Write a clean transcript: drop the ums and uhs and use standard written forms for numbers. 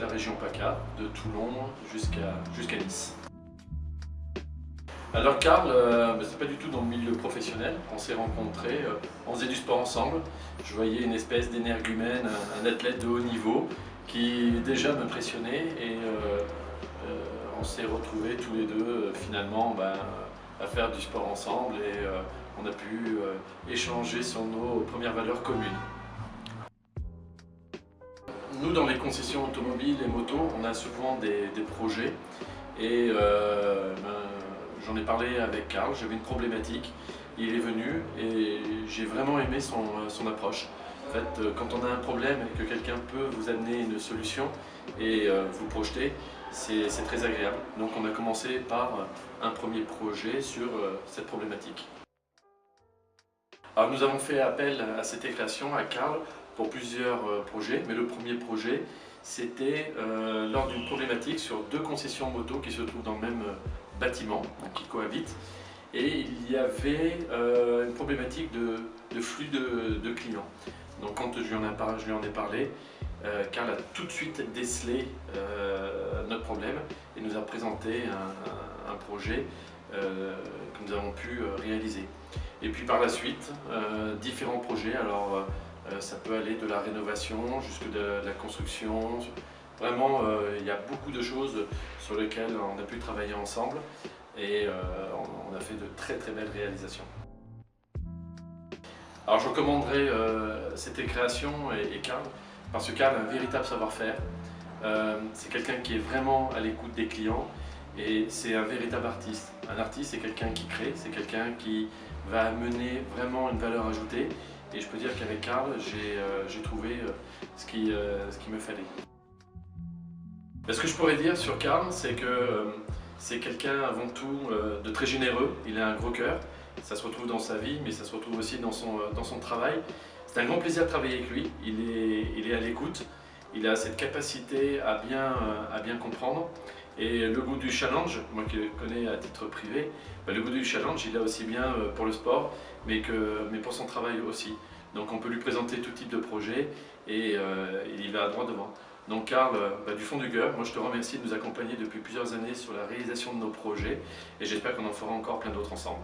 toute la région PACA, de Toulon jusqu'à Nice. Alors Karl, c'est pas du tout dans le milieu professionnel, on s'est rencontrés, on faisait du sport ensemble, je voyais une espèce d'énergumène, un athlète de haut niveau qui déjà m'impressionnait et on s'est retrouvés tous les deux finalement à faire du sport ensemble et on a pu échanger sur nos premières valeurs communes. Nous, dans les concessions automobiles et motos, on a souvent des projets et j'en ai parlé avec Karl, j'avais une problématique, il est venu et j'ai vraiment aimé son approche. En fait, quand on a un problème et que quelqu'un peut vous amener une solution et vous projeter, c'est très agréable. Donc on a commencé par un premier projet sur cette problématique. Alors nous avons fait appel à cette création, à Karl, pour plusieurs projets, mais le premier projet, c'était lors d'une problématique sur deux concessions moto qui se trouvent dans le même bâtiment, qui cohabitent, et il y avait une problématique de flux de clients. Donc quand je lui en ai parlé, Karl a tout de suite décelé notre problème et nous a présenté un projet que nous avons pu réaliser. Et puis par la suite, différents projets, alors ça peut aller de la rénovation jusque de la construction. Vraiment, il y a beaucoup de choses sur lesquelles on a pu travailler ensemble et on a fait de très très belles réalisations. Alors je recommanderais cette création et Karl, parce que Karl a un véritable savoir-faire. C'est quelqu'un qui est vraiment à l'écoute des clients et c'est un véritable artiste. Un artiste, c'est quelqu'un qui crée, c'est quelqu'un qui va amener vraiment une valeur ajoutée. Et je peux dire qu'avec Karl, j'ai trouvé ce qu'il me fallait. Ce que je pourrais dire sur Karl, c'est que c'est quelqu'un avant tout de très généreux. Il a un gros cœur, ça se retrouve dans sa vie, mais ça se retrouve aussi dans son travail. C'est un grand plaisir de travailler avec lui, il est à l'écoute, il a cette capacité à bien comprendre. Et le goût du challenge, moi qui le connais à titre privé, le goût du challenge, il a aussi bien pour le sport, mais pour son travail aussi. Donc on peut lui présenter tout type de projet et il va droit devant. Donc Karl, du fond du cœur, moi je te remercie de nous accompagner depuis plusieurs années sur la réalisation de nos projets et j'espère qu'on en fera encore plein d'autres ensemble.